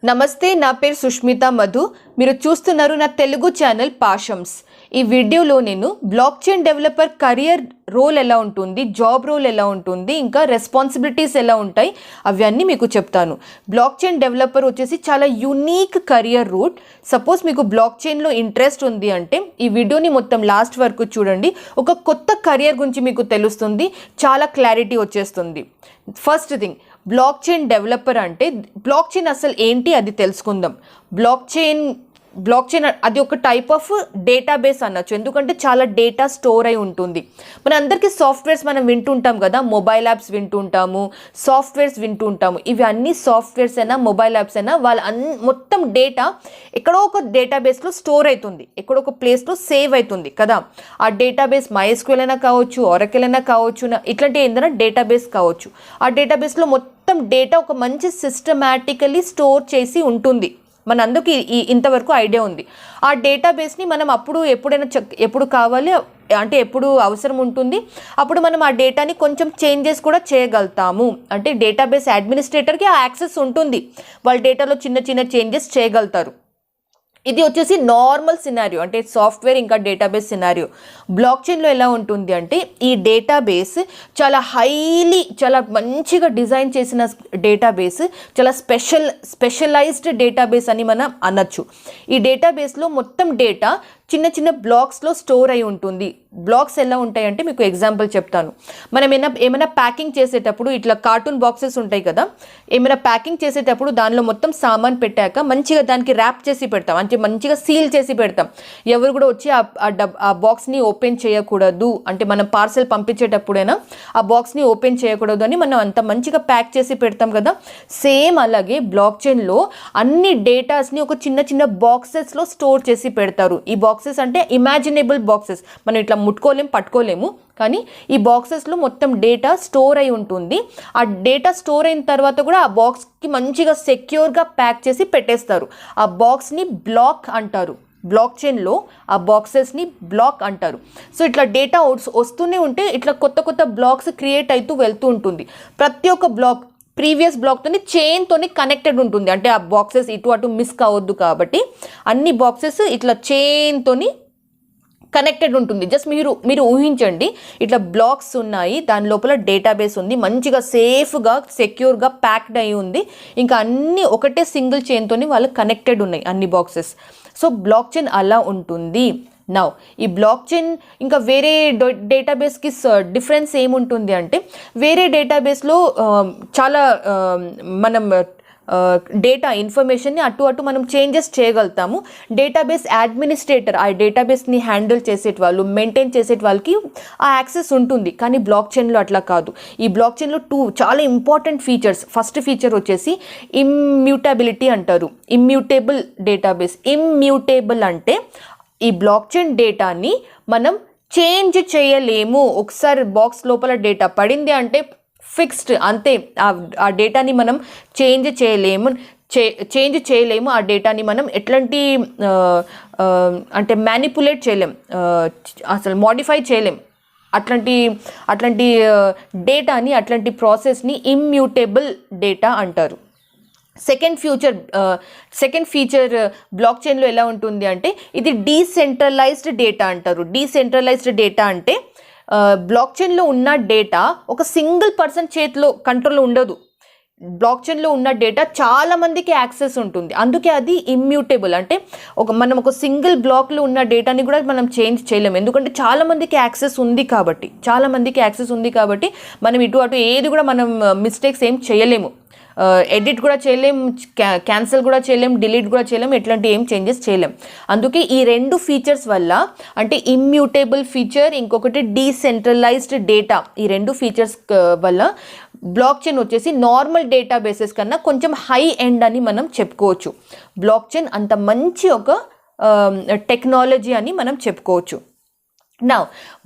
నమస్తే, నా పేరు సుష్మిత మధు. మీరు చూస్తున్నారు నా తెలుగు ఛానల్ పాషమ్స్. ఈ వీడియోలో నేను blockchain developer career role ఎలా ఉంటుంది, జాబ్ రోల్ ఎలా ఉంటుంది, ఇంకా రెస్పాన్సిబిలిటీస్ ఎలా ఉంటాయి అవన్నీ మీకు చెప్తాను. బ్లాక్ చైన్ డెవలపర్ వచ్చేసి చాలా యూనిక్ కెరియర్ రూట్. సపోజ్ మీకు బ్లాక్ చైన్లో ఇంట్రెస్ట్ ఉంది అంటే ఈ వీడియోని మొత్తం లాస్ట్ వరకు చూడండి. ఒక కొత్త కెరియర్ గురించి మీకు తెలుస్తుంది, చాలా క్లారిటీ వచ్చేస్తుంది. First thing, block chain developer అంటే బ్లాక్ చైన్ అసలు ఏంటి అది తెలుసుకుందాం. బ్లాక్ చైన్ అది ఒక టైప్ ఆఫ్ డేటాబేస్ అనొచ్చు, ఎందుకంటే చాలా డేటా స్టోర్ అయి ఉంటుంది. మన అందరికీ సాఫ్ట్వేర్స్ మనం వింటుంటాం కదా, మొబైల్ యాప్స్ వింటుంటాము, సాఫ్ట్వేర్స్ వింటుంటాము. ఇవి అన్ని సాఫ్ట్వేర్స్ అయినా మొబైల్ యాప్స్ అయినా వాళ్ళ మొత్తం డేటా ఎక్కడో ఒక డేటాబేస్లో స్టోర్ అవుతుంది, ఎక్కడో ఒక ప్లేస్లో సేవ్ అవుతుంది కదా. ఆ డేటాబేస్ MySQL అయినా కావచ్చు, Oracle అయినా కావచ్చు, ఇట్లాంటి ఏదైనా డేటాబేస్ కావచ్చు. ఆ డేటాబేస్లో మొత్తం డేటా ఒక మంచి సిస్టమాటికలీ స్టోర్ చేసి ఉంటుంది. మన అందరికీ ఇంతవరకు ఐడియా ఉంది. ఆ డేటాబేస్ని మనం ఎప్పుడు కావాలి అంటే ఎప్పుడు అవసరం ఉంటుంది అప్పుడు మనం ఆ డేటాని కొంచెం చేంజెస్ కూడా చేయగలుగుతాము. అంటే డేటాబేస్ అడ్మినిస్ట్రేటర్కి ఆ యాక్సెస్ ఉంటుంది, వాళ్ళ డేటాలో చిన్న చిన్న చేంజెస్ చేయగలుగుతారు. ఇది వచ్చేసి నార్మల్ సినారియో, అంటే సాఫ్ట్వేర్ ఇంకా డేటాబేస్ సినారియో. బ్లాక్ చైన్లో ఎలా ఉంటుంది అంటే ఈ డేటాబేస్ చాలా మంచిగా డిజైన్ చేసిన డేటాబేస్, చాలా స్పెషలైజ్డ్ డేటాబేస్ అని మనం అనొచ్చు. ఈ డేటాబేస్లో మొత్తం డేటా చిన్న చిన్న బ్లాక్స్లో స్టోర్ అయి ఉంటుంది. బ్లాక్స్ ఎలా ఉంటాయంటే మీకు ఎగ్జాంపుల్ చెప్తాను. మనం ఏమైనా ప్యాకింగ్ చేసేటప్పుడు ఇట్లా కార్టూన్ బాక్సెస్ ఉంటాయి కదా, ఏమైనా ప్యాకింగ్ చేసేటప్పుడు దానిలో మొత్తం సామాన్ పెట్టాక మంచిగా దానికి ర్యాప్ చేసి పెడతాం, అంటే మంచిగా సీల్ చేసి పెడతాం. ఎవరు కూడా వచ్చి ఆ బాక్స్ని ఓపెన్ చేయకూడదు, అంటే మనం పార్సెల్ పంపించేటప్పుడైనా ఆ బాక్స్ని ఓపెన్ చేయకూడదు అని మనం అంత మంచిగా ప్యాక్ చేసి పెడతాం కదా. సేమ్ అలాగే బ్లాక్ చైన్లో అన్ని డేటాస్ని ఒక చిన్న చిన్న బాక్సెస్లో స్టోర్ చేసి పెడతారు. ఈ బాక్సెస్ అంటే ఇమాజినబుల్ బాక్సెస్, మనం ఇట్లా ముట్టుకోలేము, పట్టుకోలేము, కానీ ఈ బాక్సెస్లో మొత్తం డేటా స్టోర్ అయి ఉంటుంది. ఆ డేటా స్టోర్ అయిన తర్వాత కూడా ఆ బాక్స్కి మంచిగా సెక్యూర్గా ప్యాక్ చేసి పెట్టేస్తారు. ఆ బాక్స్ని బ్లాక్ అంటారు. బ్లాక్ చైన్లో ఆ బాక్సెస్ని బ్లాక్ అంటారు. సో ఇట్లా డేటా వస్తూనే ఉంటే ఇట్లా కొత్త కొత్త బ్లాక్స్ క్రియేట్ అవుతూ వెళ్తూ ఉంటుంది. ప్రతి ఒక్క బ్లాక్ ప్రీవియస్ బ్లాక్తోని చైన్తోని కనెక్టెడ్ ఉంటుంది, అంటే ఆ బాక్సెస్ ఇటు అటు మిస్ కావద్దు కాబట్టి అన్ని బాక్సెస్ ఇట్లా చైన్తోని కనెక్టెడ్ ఉంటుంది. జస్ట్ మీరు ఊహించండి, ఇట్లా బ్లాక్స్ ఉన్నాయి, దాని లోపల డేటాబేస్ ఉంది, మంచిగా సేఫ్గా సెక్యూర్గా ప్యాక్డ్ అయి ఉంది, ఇంకా అన్నీ ఒకటే సింగిల్ చైన్తోని వాళ్ళు కనెక్టెడ్ ఉన్నాయి అన్ని బాక్సెస్. సో బ్లాక్ చైన్ అలా ఉంటుంది. నౌ ఈ బ్లాక్ చైన్ ఇంకా వేరే డేటాబేస్కి డిఫరెన్స్ ఏముంటుంది అంటే, వేరే డేటాబేస్లో చాలా మనం డేటా ఇన్ఫర్మేషన్ని అటు మనం చేంజెస్ చేయగలుగుతాము. డేటాబేస్ అడ్మినిస్ట్రేటర్, ఆ డేటాబేస్ని హ్యాండిల్ చేసేటి వాళ్ళు, మెయింటైన్ చేసేటి వాళ్ళకి ఆ యాక్సెస్ ఉంటుంది. కానీ బ్లాక్ చైన్లో అట్లా కాదు. ఈ బ్లాక్ చైన్లో చాలా ఇంపార్టెంట్ ఫీచర్స్. ఫస్ట్ ఫీచర్ వచ్చేసి ఇమ్యూటబిలిటీ అంటారు, ఇమ్యూటేబుల్ డేటాబేస్. ఇమ్యూటేబుల్ అంటే ఈ బ్లాక్ చైన్ డేటాని మనం చేంజ్ చేయలేము. ఒకసారి బాక్స్ లోపల డేటా పడింది అంటే ఫిక్స్డ్, అంతే. ఆ డేటాని మనం చేంజ్ చేయలేము. ఆ డేటాని మనం ఎట్లాంటి అంటే మ్యానిపులేట్ చేయలేం, అసలు మాడిఫై చేయలేం. అట్లాంటి డేటాని, అట్లాంటి ప్రాసెస్ని ఇమ్యూటబుల్ డేటా అంటారు. సెకండ్ ఫీచర్ బ్లాక్ చైన్లో ఎలా ఉంటుంది అంటే ఇది డీసెంట్రలైజ్డ్ డేటా అంటారు. డీసెంట్రలైజ్డ్ డేటా అంటే బ్లాక్ చైన్లో ఉన్న డేటా ఒక సింగిల్ పర్సన్ చేతిలో కంట్రోల్లో ఉండదు. బ్లాక్ చైన్లో ఉన్న డేటా చాలా మందికి యాక్సెస్ ఉంటుంది, అందుకే అది ఇమ్యూటబుల్. అంటే మనం ఒక సింగిల్ బ్లాక్లో ఉన్న డేటాని కూడా మనం చేంజ్ చేయలేము, ఎందుకంటే చాలా మందికి యాక్సెస్ ఉంది కాబట్టి మనం ఇటు అటు ఏది కూడా మనం మిస్టేక్స్ ఏం చేయలేము. ఎడిట్ కూడా చేయలేం, క్యాన్సిల్ కూడా చేయలేం, డిలీట్ కూడా చేయలేం, ఎట్లాంటి ఏం చేంజెస్ చేయలేం. అందుకే ఈ రెండు ఫీచర్స్ వల్ల, అంటే ఇమ్యూటబుల్ ఫీచర్, ఇంకొకటి డీసెంట్రలైజ్డ్ డేటా, ఈ రెండు ఫీచర్స్ వల్ల బ్లాక్ చైన్ వచ్చేసి నార్మల్ డేటాబేసెస్ కన్నా కొంచెం హై ఎండ్ అని మనం చెప్పుకోవచ్చు. బ్లాక్ చైన్ అంత మంచి ఒక టెక్నాలజీ అని మనం చెప్పుకోవచ్చు. నా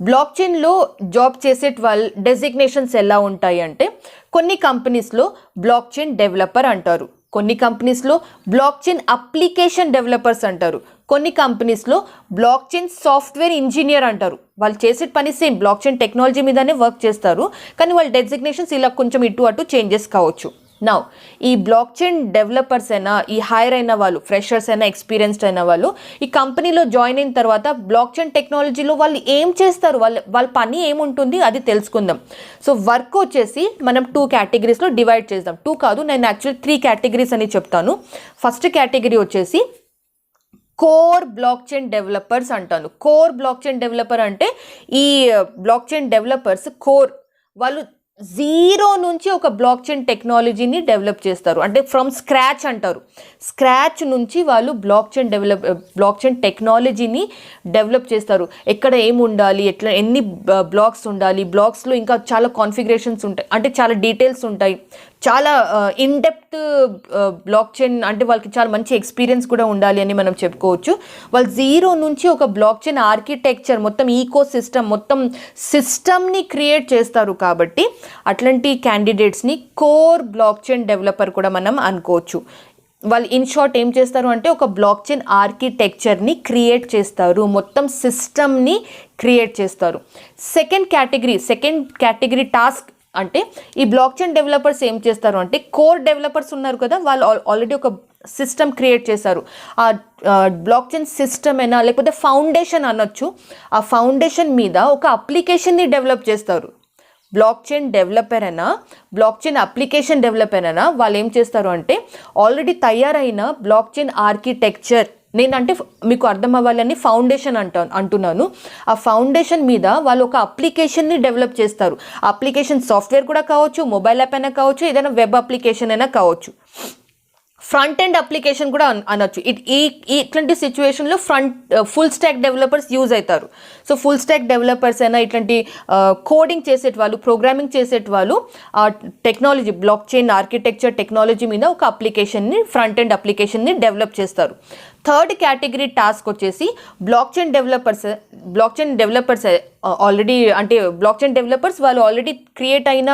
బ్లాక్ చైన్లో జాబ్ చేసే వాళ్ళ డెసిగ్నేషన్స్ ఎలా ఉంటాయి అంటే, కొన్ని కంపెనీస్లో బ్లాక్ చైన్ డెవలపర్ అంటారు, కొన్ని కంపెనీస్లో బ్లాక్ చైన్ అప్లికేషన్ డెవలపర్స్ అంటారు, కొన్ని కంపెనీస్లో బ్లాక్ చైన్ సాఫ్ట్వేర్ ఇంజనీర్ అంటారు. వాళ్ళు చేసే పని సేమ్ బ్లాక్ చైన్ టెక్నాలజీ మీదనే వర్క్ చేస్తారు, కానీ వాళ్ళ డెసిగ్నేషన్స్ ఇలా కొంచెం ఇటు అటు చేంజెస్ కావచ్చు. నౌ ఈ బ్లాక్ చైన్ డెవలపర్స్ అయినా, ఈ హైర్ అయిన వాళ్ళు, ఫ్రెషర్స్ అయినా, ఎక్స్పీరియన్స్డ్ అయిన వాళ్ళు ఈ కంపెనీలో జాయిన్ అయిన తర్వాత బ్లాక్ చైన్ టెక్నాలజీలో వాళ్ళు ఏం చేస్తారు, వాళ్ళ పని ఏముంటుంది అది తెలుసుకుందాం. సో వర్క్ వచ్చేసి మనం 2 కేటగిరీస్లో డివైడ్ చేద్దాం. 2 కాదు, నేను యాక్చువల్లీ 3 కేటగిరీస్ అని చెప్తాను. ఫస్ట్ కేటగిరీ వచ్చేసి కోర్ బ్లాక్ చైన్ డెవలపర్స్ అంటాను. కోర్ బ్లాక్ చైన్ డెవలపర్ అంటే ఈ బ్లాక్ చైన్ డెవలపర్స్ కోర్ వాళ్ళు జీరో నుంచి ఒక బ్లాక్ చైన్ టెక్నాలజీని డెవలప్ చేస్తారు. అంటే ఫ్రమ్ స్క్రాచ్ అంటారు. స్క్రాచ్ నుంచి వాళ్ళు బ్లాక్ చైన్ టెక్నాలజీని డెవలప్ చేస్తారు. ఎక్కడ ఏమి ఉండాలి, ఎన్ని బ్లాక్స్ ఉండాలి, బ్లాక్స్లో ఇంకా చాలా కాన్ఫిగరేషన్స్ ఉంటాయి, అంటే చాలా డీటెయిల్స్ ఉంటాయి, చాలా ఇన్డెప్త్ బ్లాక్ చైన్, అంటే వాళ్ళకి చాలా మంచి ఎక్స్పీరియన్స్ కూడా ఉండాలి అని మనం చెప్పుకోవచ్చు. వాళ్ళు జీరో నుంచి ఒక బ్లాక్ చైన్ ఆర్కిటెక్చర్, మొత్తం ఈకో సిస్టమ్, మొత్తం సిస్టమ్ని క్రియేట్ చేస్తారు. కాబట్టి అట్లాంటి క్యాండిడేట్స్ని కోర్ బ్లాక్ చైన్ డెవలపర్ కూడా మనం అనుకోవచ్చు. వాళ్ళు ఇన్ షార్ట్ ఏం చేస్తారు అంటే ఒక బ్లాక్ చైన్ ఆర్కిటెక్చర్ని క్రియేట్ చేస్తారు, మొత్తం సిస్టమ్ని క్రియేట్ చేస్తారు. సెకండ్ కేటగిరీ టాస్క్ అంటే ఈ బ్లాక్ చైన్ డెవలపర్స్ ఏం చేస్తారు అంటే కోర్ డెవలపర్స్ ఉన్నారు కదా, వాళ్ళు ఆల్రెడీ ఒక సిస్టమ్ క్రియేట్ చేశారు. ఆ బ్లాక్ చైన్ సిస్టమ్ అయినా లేకపోతే ఫౌండేషన్ అనొచ్చు, ఆ ఫౌండేషన్ మీద ఒక అప్లికేషన్ని డెవలప్ చేస్తారు. బ్లాక్ చైన్ డెవలపర్ అయినా, బ్లాక్ చైన్ అప్లికేషన్ డెవలపర్ అయినా వాళ్ళు ఏం చేస్తారు అంటే ఆల్రెడీ తయారైన బ్లాక్ చైన్ ఆర్కిటెక్చర్, నేనంటే మీకు అర్థం అవ్వాలని ఫౌండేషన్ అంటున్నాను. ఆ ఫౌండేషన్ మీద వాళ్ళు ఒక అప్లికేషన్ని డెవలప్ చేస్తారు. అప్లికేషన్ సాఫ్ట్వేర్ కూడా కావచ్చు, మొబైల్ యాప్ అయినా కావచ్చు, ఏదైనా వెబ్ అప్లికేషన్ అయినా కావచ్చు, ఫ్రంట్ ఎండ్ అప్లికేషన్ కూడా అనొచ్చు. ఇట్లాంటి సిచ్యువేషన్లో ఫుల్ స్టాక్ డెవలపర్స్ యూజ్ అవుతారు. సో ఫుల్ స్టాక్ డెవలపర్స్ అయినా ఇట్లాంటి కోడింగ్ చేసేటి వాళ్ళు, ప్రోగ్రామింగ్ చేసేటి వాళ్ళు ఆ technology, block chain architecture technology మీద ఒక అప్లికేషన్ని, ఫ్రంట్ ఎండ్ అప్లికేషన్ని డెవలప్ చేస్తారు. థర్డ్ కేటగిరీ టాస్క్ వచ్చేసి బ్లాక్ చైన్ డెవలపర్స్ ఆల్రెడీ, అంటే బ్లాక్ చైన్ డెవలపర్స్ వాళ్ళు ఆల్రెడీ క్రియేట్ అయిన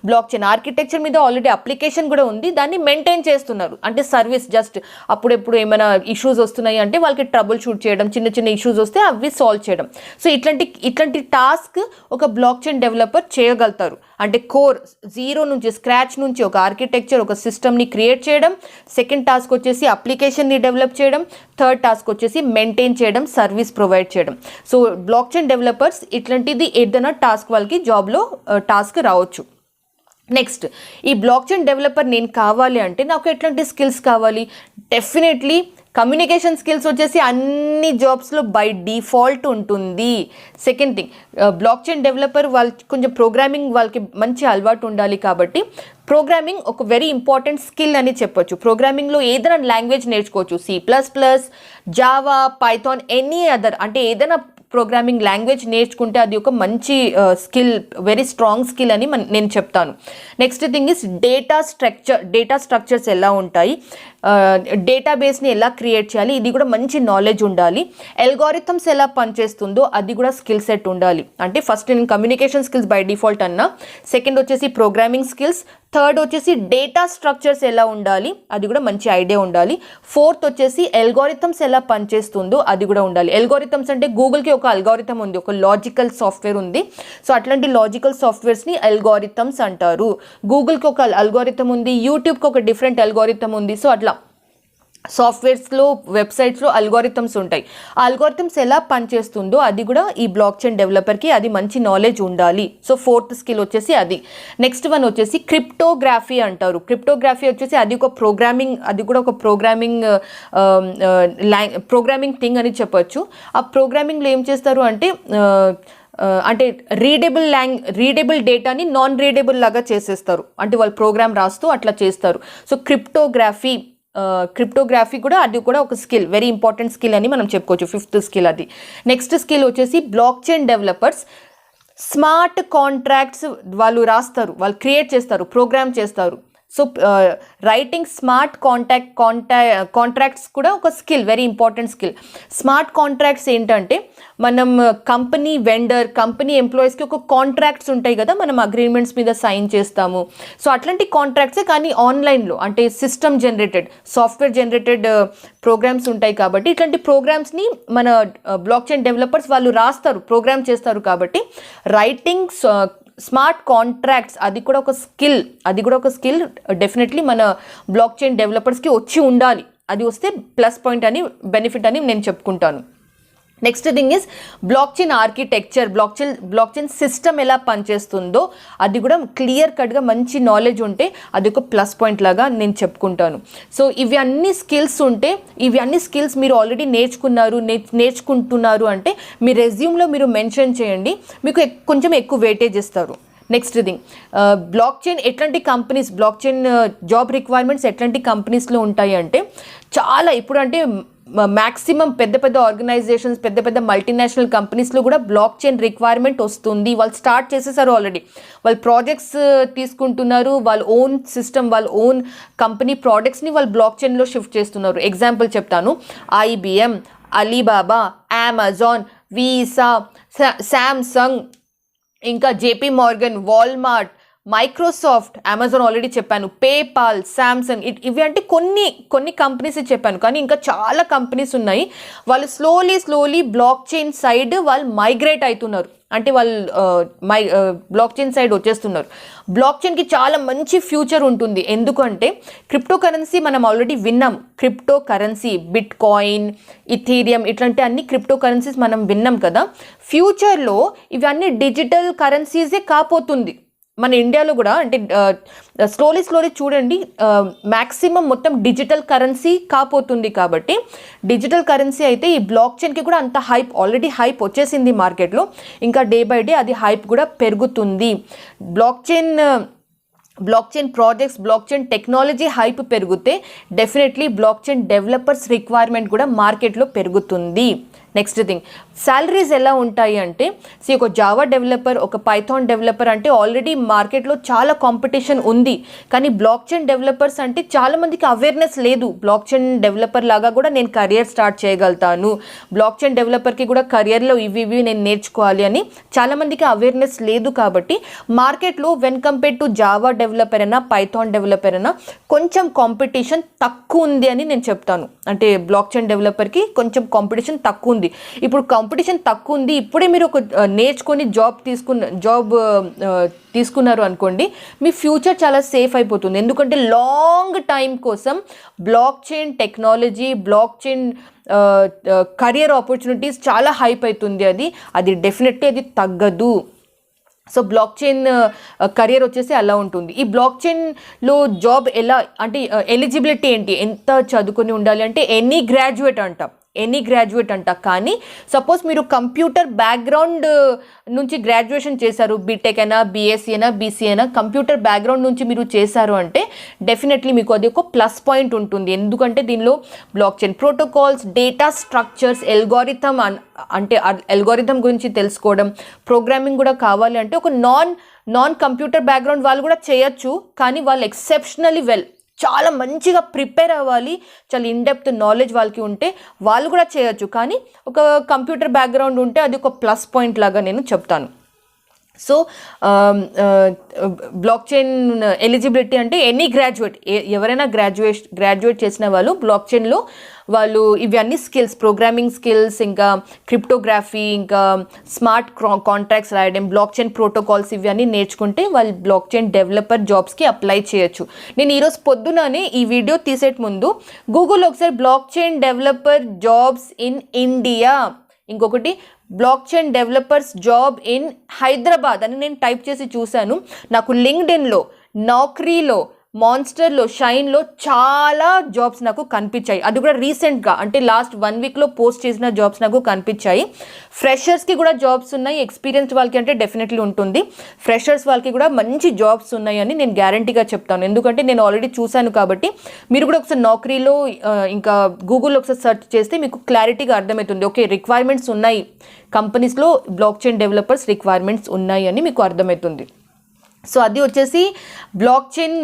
బ్లాక్ చైన్ ఆర్కిటెక్చర్ మీద ఆల్రెడీ అప్లికేషన్ కూడా ఉంది, దాన్ని మెయింటైన్ చేస్తున్నారు. అంటే సర్వీస్, జస్ట్ అప్పుడెప్పుడు ఏమైనా ఇష్యూస్ వస్తున్నాయి అంటే వాళ్ళకి ట్రబుల్ షూట్ చేయడం, చిన్న చిన్న ఇష్యూస్ వస్తే అవి సాల్వ్ చేయడం. సో ఇట్లాంటి టాస్క్ ఒక బ్లాక్ చైన్ డెవలపర్ చేయగలుగుతారు. అంటే కోర్ జీరో నుంచి, స్క్రాచ్ నుంచి ఒక ఆర్కిటెక్చర్, ఒక సిస్టమ్ని క్రియేట్ చేయడం. సెకండ్ టాస్క్ వచ్చేసి అప్లికేషన్ని డెవలప్ చేయడం. థర్డ్ టాస్క్ వచ్చేసి మెయింటైన్ చేయడం, సర్వీస్ ప్రొవైడ్ చేయడం. సో బ్లాక్ చైన్ డెవలపర్స్ ఇట్లాంటిది ఏదైనా టాస్క్ వాళ్ళకి జాబ్లో టాస్క్ రావచ్చు. నెక్స్ట్, ఈ బ్లాక్ చైన్ డెవలపర్ నేను కావాలి అంటే నాకు ఎట్లాంటి స్కిల్స్ కావాలి? డెఫినెట్లీ కమ్యూనికేషన్ స్కిల్స్ వచ్చేసి అన్ని జాబ్స్లో బై డిఫాల్ట్ ఉంటుంది. Second thing, block chain developer వాళ్ళకి కొంచెం ప్రోగ్రామింగ్ వాళ్ళకి మంచి అలవాటు ఉండాలి. కాబట్టి ప్రోగ్రామింగ్ ఒక వెరీ ఇంపార్టెంట్ స్కిల్ అని చెప్పొచ్చు. ప్రోగ్రామింగ్లో ఏదైనా లాంగ్వేజ్ నేర్చుకోవచ్చు, C++, Java, Python, any other, అంటే ఏదైనా ప్రోగ్రామింగ్ లాంగ్వేజ్ నేర్చుకుంటే అది ఒక మంచి స్కిల్, వెరీ స్ట్రాంగ్ స్కిల్ అని నేను చెప్తాను. Next thing is data structures ఎలా ఉంటాయి, డేటాబేస్ని ఎలా క్రియేట్ చేయాలి, ఇది కూడా మంచి నాలెడ్జ్ ఉండాలి. అల్గోరిథమ్స్ ఎలా పనిచేస్తుందో అది కూడా స్కిల్ సెట్ ఉండాలి. అంటే ఫస్ట్ నేను కమ్యూనికేషన్ స్కిల్స్ బై డిఫాల్ట్ అన్నా, సెకండ్ వచ్చేసి ప్రోగ్రామింగ్ స్కిల్స్, థర్డ్ వచ్చేసి డేటా స్ట్రక్చర్స్ ఎలా ఉండాలి, అది కూడా మంచి ఐడియా ఉండాలి. ఫోర్త్ వచ్చేసి అల్గోరిథమ్స్ ఎలా పనిచేస్తుందో అది కూడా ఉండాలి. అల్గోరిథమ్స్ అంటే గూగుల్కి ఒక అల్గోరిథం ఉంది, ఒక లాజికల్ సాఫ్ట్వేర్ ఉంది. సో అట్లాంటి లాజికల్ సాఫ్ట్వేర్స్ని అల్గోరిథమ్స్ అంటారు. గూగుల్కి ఒక అల్గోరిథం ఉంది, యూట్యూబ్కి ఒక డిఫరెంట్ అల్గోరిథం ఉంది. సో అట్లా సాఫ్ట్వేర్స్లో, వెబ్సైట్స్లో అల్గోరిథమ్స్ ఉంటాయి. ఆ అల్గోరిథమ్స్ ఎలా పనిచేస్తుందో అది కూడా ఈ బ్లాక్ చైన్ డెవలపర్కి అది మంచి నాలెడ్జ్ ఉండాలి. సో ఫోర్త్ స్కిల్ వచ్చేసి అది. నెక్స్ట్ వన్ వచ్చేసి క్రిప్టోగ్రఫీ అంటారు. క్రిప్టోగ్రఫీ వచ్చేసి అది ఒక ప్రోగ్రామింగ్, అది కూడా ఒక ప్రోగ్రామింగ్ థింగ్ అని చెప్పొచ్చు. ఆ ప్రోగ్రామింగ్లో ఏం చేస్తారు అంటే రీడబుల్ డేటాని నాన్ రీడబుల్ లాగా చేసేస్తారు. అంటే వాళ్ళు ప్రోగ్రామ్ రాస్తూ అట్లా చేస్తారు. సో క్రిప్టోగ్రఫీ కూడా అది కూడా ఒక స్కిల్, వెరీ ఇంపార్టెంట్ స్కిల్ అని మనం చెప్పుకోవచ్చు. ఫిఫ్త్ స్కిల్ అది. నెక్స్ట్ స్కిల్ వచ్చేసి blockchain developers smart contracts వాళ్ళు రాస్తారు, వాళ్ళు క్రియేట్ చేస్తారు, ప్రోగ్రామ్ చేస్తారు. సో రైటింగ్ స్మార్ట్ కాంట్రాక్ట్స్ కూడా ఒక skill, very important skill. Smart contracts ఏంటంటే మనం కంపెనీ ఎంప్లాయీస్కి ఒక కాంట్రాక్ట్స్ ఉంటాయి కదా, మనం అగ్రిమెంట్స్ మీద సైన్ చేస్తాము. సో అట్లాంటి కాంట్రాక్ట్సే, కానీ ఆన్లైన్లో, అంటే system generated, software generated programs ఉంటాయి. కాబట్టి ఇట్లాంటి ప్రోగ్రామ్స్ని మన బ్లాక్ చైన్ డెవలపర్స్ వాళ్ళు రాస్తారు, ప్రోగ్రామ్ చేస్తారు. కాబట్టి రైటింగ్ స్మార్ట్ కాంట్రాక్ట్స్ అది కూడా ఒక స్కిల్ డెఫినెట్లీ మన బ్లాక్ చైన్ డెవలపర్స్కి వచ్చి ఉండాలి. అది వస్తే ప్లస్ పాయింట్ అని బెనిఫిట్ అని నేను చెప్పుకుంటాను. Next thing is block chain architecture, block chain system ఎలా పనిచేస్తుందో అది కూడా క్లియర్ కట్గా మంచి నాలెడ్జ్ ఉంటే అది ఒక ప్లస్ పాయింట్ లాగా నేను చెప్పుకుంటాను. సో ఇవి అన్ని స్కిల్స్ మీరు ఆల్రెడీ నేర్చుకుంటున్నారు అంటే మీ రెజ్యూమ్లో మీరు మెన్షన్ చేయండి, మీకు కొంచెం ఎక్కువ వెయిటేజ్ ఇస్తారు. Next thing, block chain block chain job requirements ఎట్లాంటి కంపెనీస్లో ఉంటాయి అంటే చాలా ఇప్పుడు అంటే మ్యాక్సిమం పెద్ద ఆర్గనైజేషన్స్, పెద్ద మల్టీనేషనల్ కంపెనీస్లో కూడా బ్లాక్ చైన్ రిక్వైర్మెంట్ వస్తుంది. వాళ్ళు స్టార్ట్ చేసేసారు ఆల్రెడీ, వాళ్ళు ప్రాజెక్ట్స్ తీసుకుంటున్నారు, వాళ్ళ ఓన్ సిస్టమ్, వాళ్ళ ఓన్ కంపెనీ ప్రోడక్ట్స్ని వాళ్ళు బ్లాక్ చైన్లో షిఫ్ట్ చేస్తున్నారు. ఎగ్జాంపుల్ చెప్తాను, IBM, Alibaba, Amazon, visa, Samsung, ఇంకా JP Morgan, Walmart, Microsoft, Amazon already చెప్పాను, పేపాల్, శాంసంగ్, ఇవి అంటే కొన్ని కంపెనీస్ చెప్పాను, కానీ ఇంకా చాలా కంపెనీస్ ఉన్నాయి. వాళ్ళు స్లోలీ బ్లాక్ చైన్ సైడ్ వాళ్ళు మైగ్రేట్ అవుతున్నారు, అంటే వాళ్ళు బ్లాక్ చైన్ సైడ్ వచ్చేస్తున్నారు. బ్లాక్ చైన్కి చాలా మంచి ఫ్యూచర్ ఉంటుంది, ఎందుకంటే క్రిప్టో కరెన్సీ మనం ఆల్రెడీ విన్నాం. Crypto currency, bit coin, Ethereum, ఇట్లాంటి అన్ని క్రిప్టో కరెన్సీస్ మనం విన్నాం కదా. ఫ్యూచర్లో ఇవన్నీ డిజిటల్ కరెన్సీసే కాపోతుంది. మన ఇండియాలో కూడా అంటే స్లోలీ చూడండి, మ్యాక్సిమం మొత్తం డిజిటల్ కరెన్సీ కాపోతుంది. కాబట్టి డిజిటల్ కరెన్సీ అయితే ఈ బ్లాక్ చైన్కి కూడా అంత ఆల్రెడీ హైప్ వచ్చేసింది మార్కెట్లో, ఇంకా డే బై డే అది హైప్ కూడా పెరుగుతుంది. Blockchain projects, blockchain technology hype పెరిగితే definitely blockchain developers requirement కూడా మార్కెట్లో పెరుగుతుంది. నెక్స్ట్ థింగ్, శాలరీస్ ఎలా ఉంటాయి అంటే ఒక జావా డెవలపర్, ఒక పైథాన్ డెవలపర్ అంటే ఆల్రెడీ మార్కెట్లో చాలా కాంపిటీషన్ ఉంది. కానీ బ్లాక్ చైన్ డెవలపర్స్ అంటే చాలామందికి అవేర్నెస్ లేదు. బ్లాక్ చైన్ డెవలపర్ లాగా కూడా నేను కెరియర్ స్టార్ట్ చేయగలుగుతాను, బ్లాక్ చైన్ డెవలపర్కి కూడా కెరియర్లో ఇవి నేను నేర్చుకోవాలి అని చాలామందికి అవేర్నెస్ లేదు. కాబట్టి మార్కెట్లో when compare to Java developer అయినా, పైథాన్ డెవలపర్ అయినా కొంచెం కాంపిటీషన్ తక్కువ ఉంది అని నేను చెప్తాను. అంటే బ్లాక్ చైన్ డెవలపర్కి కొంచెం కాంపిటీషన్ తక్కువ ఉంది. ఇప్పుడు కాంపిటీషన్ తక్కువ ఉంది, ఇప్పుడే మీరు ఒక నేర్చుకొని జాబ్ తీసుకున్నారు అనుకోండి, మీ ఫ్యూచర్ చాలా సేఫ్ అయిపోతుంది. ఎందుకంటే లాంగ్ టైం కోసం block chain technology, block chain career opportunities చాలా హైప్ అవుతుంది. అది డెఫినెట్లీ అది తగ్గదు. సో బ్లాక్ చైన్ కెరియర్ వచ్చేసి అలా ఉంటుంది. ఈ బ్లాక్ చైన్లో జాబ్ ఎలా అంటే ఎలిజిబిలిటీ ఏంటి, ఎంత చదువుకొని ఉండాలి అంటే ఎనీ గ్రాడ్యుయేట్ అంట. కానీ సపోజ్ మీరు కంప్యూటర్ బ్యాక్గ్రౌండ్ నుంచి గ్రాడ్యుయేషన్ చేశారు, బీటెక్ అయినా, BSc అయినా, BCA అయినా, కంప్యూటర్ బ్యాక్గ్రౌండ్ నుంచి మీరు చేశారు అంటే డెఫినెట్లీ మీకు అది ఒక ప్లస్ పాయింట్ ఉంటుంది. ఎందుకంటే దీనిలో blockchain protocols, data structures, algorithm గురించి తెలుసుకోవడం, ప్రోగ్రామింగ్ కూడా కావాలి అంటే ఒక నాన్ కంప్యూటర్ బ్యాక్గ్రౌండ్ వాళ్ళు కూడా చేయొచ్చు. కానీ వాళ్ళు ఎక్సెప్షనలీ చాలా మంచిగా ప్రిపేర్ అవ్వాలి, చాలా ఇన్డెప్త్ నాలెడ్జ్ వాళ్ళకి ఉంటే వాళ్ళు కూడా చేయొచ్చు. కానీ ఒక కంప్యూటర్ బ్యాక్గ్రౌండ్ ఉంటే అది ఒక ప్లస్ పాయింట్ లాగా నేను చెప్తాను. సో బ్లాక్ చైన్ ఎలిజిబిలిటీ అంటే ఎనీ ఎవరైనా గ్రాడ్యుయేట్ చేసిన వాళ్ళు బ్లాక్ చైన్లో వాళ్ళు ఇవన్నీ స్కిల్స్, ప్రోగ్రామింగ్ స్కిల్స్, ఇంకా క్రిప్టోగ్రఫీ, ఇంకా స్మార్ట్ కాంట్రాక్ట్స్ రాయడం, బ్లాక్ చైన్ ప్రోటోకాల్స్ ఇవన్నీ నేర్చుకుంటే వాళ్ళు బ్లాక్ చైన్ డెవలపర్ జాబ్స్కి అప్లై చేయొచ్చు. నేను ఈరోజు పొద్దుననే ఈ వీడియో తీసేట ముందు గూగుల్లో ఒకసారి blockchain developer jobs in India, ఇంకొకటి blockchain developers job in Hyderabad అని నేను టైప్ చేసి చూశాను. నాకు లింక్డ్ఇన్లో, నాక్రీలో, మాన్స్టర్లో, షైన్లో చాలా జాబ్స్ నాకు కనిపించాయి. అది కూడా రీసెంట్గా అంటే లాస్ట్ 1 వీక్లో పోస్ట్ చేసిన జాబ్స్ నాకు కనిపించాయి. ఫ్రెషర్స్కి కూడా జాబ్స్ ఉన్నాయి, ఎక్స్పీరియన్స్డ్ వాళ్ళకి అంటే డెఫినెట్లీ ఉంటుంది. ఫ్రెషర్స్ వాళ్ళకి కూడా మంచి జాబ్స్ ఉన్నాయని నేను గ్యారంటీగా చెప్తాను, ఎందుకంటే నేను ఆల్రెడీ చూశాను. కాబట్టి మీరు కూడా ఒకసారి నాక్రీలో ఇంకా గూగుల్లో ఒకసారి సెర్చ్ చేస్తే మీకు క్లారిటీగా అర్థమవుతుంది. ఓకే, రిక్వైర్మెంట్స్ ఉన్నాయి, కంపెనీస్లో బ్లాక్ చైన్ డెవలపర్స్ రిక్వైర్మెంట్స్ ఉన్నాయి అని మీకు అర్థమవుతుంది. సో అది వచ్చేసి blockchain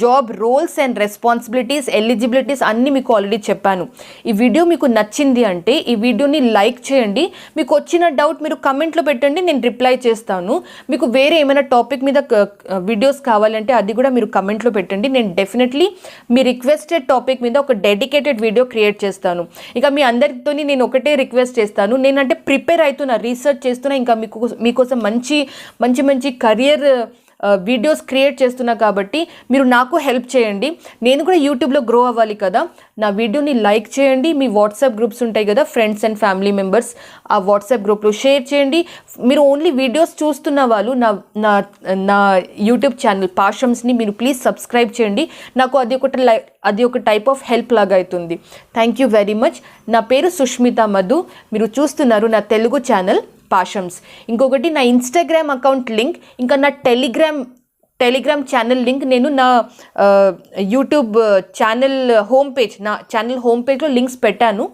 job roles and responsibilities, eligibilities అన్నీ మీకు ఆల్రెడీ చెప్పాను. ఈ వీడియో మీకు నచ్చింది అంటే ఈ వీడియోని లైక్ చేయండి. మీకు వచ్చిన డౌట్ మీరు కమెంట్లో పెట్టండి, నేను రిప్లై చేస్తాను. మీకు వేరే ఏమైనా టాపిక్ మీద వీడియోస్ కావాలంటే అది కూడా మీరు కమెంట్లో పెట్టండి. నేను డెఫినెట్లీ మీ రిక్వెస్టెడ్ టాపిక్ మీద ఒక డెడికేటెడ్ వీడియో క్రియేట్ చేస్తాను. ఇక మీ అందరితో నేను ఒకటే రిక్వెస్ట్ చేస్తాను, నేనంటే ప్రిపేర్ అవుతున్నా, రీసెర్చ్ చేస్తున్నా, ఇంకా మీకోసం మంచి మంచి మంచి కరియర్ వీడియోస్ క్రియేట్ చేస్తున్నా. కాబట్టి మీరు నాకు హెల్ప్ చేయండి, నేను కూడా యూట్యూబ్లో గ్రో అవ్వాలి కదా. నా వీడియోని లైక్ చేయండి, మీ వాట్సాప్ గ్రూప్స్ ఉంటాయి కదా, ఫ్రెండ్స్ అండ్ ఫ్యామిలీ మెంబర్స్, ఆ వాట్సాప్ గ్రూప్లో షేర్ చేయండి. మీరు ఓన్లీ వీడియోస్ చూస్తున్న వాళ్ళు నా యూట్యూబ్ ఛానల్ పాషమ్స్ని మీరు ప్లీజ్ సబ్స్క్రైబ్ చేయండి. నాకు అది ఒక టైప్ ఆఫ్ హెల్ప్ లాగా అవుతుంది. Thank you very much. నా పేరు సుష్మిత మధు, మీరు చూస్తున్నారు నా తెలుగు ఛానల్ పాషమ్స్. ఇంకొకటి నా ఇన్స్టాగ్రామ్ అకౌంట్ లింక్, ఇంకా నా టెలిగ్రామ్ ఛానల్ లింక్ నేను నా యూట్యూబ్ ఛానల్ హోమ్ పేజ్లో లింక్స్ పెట్టాను.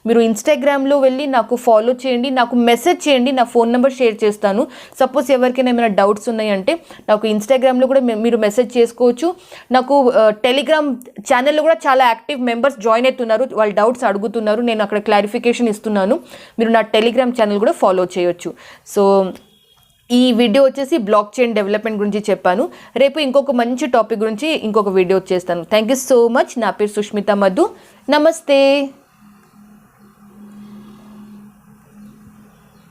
మీరు ఇన్స్టాగ్రామ్లో వెళ్ళి నాకు ఫాలో చేయండి, నాకు మెసేజ్ చేయండి, నా ఫోన్ నెంబర్ షేర్ చేస్తాను. సపోజ్ ఎవరికైనా ఏమైనా డౌట్స్ ఉన్నాయంటే నాకు ఇన్స్టాగ్రామ్లో కూడా మీరు మెసేజ్ చేసుకోవచ్చు. నాకు టెలిగ్రామ్ ఛానల్లో కూడా చాలా యాక్టివ్ మెంబర్స్ జాయిన్ అవుతున్నారు, వాళ్ళు డౌట్స్ అడుగుతున్నారు, నేను అక్కడ క్లారిఫికేషన్ ఇస్తున్నాను. మీరు నా టెలిగ్రామ్ ఛానల్ కూడా ఫాలో చేయొచ్చు. సో ఈ వీడియో వచ్చేసి బ్లాక్ చైన్ డెవలప్మెంట్ గురించి చెప్పాను. రేపు ఇంకొక మంచి టాపిక్ గురించి ఇంకొక వీడియో చేస్తాను. Thank you so much. నా పేరు సుష్మిత మధు. నమస్తే.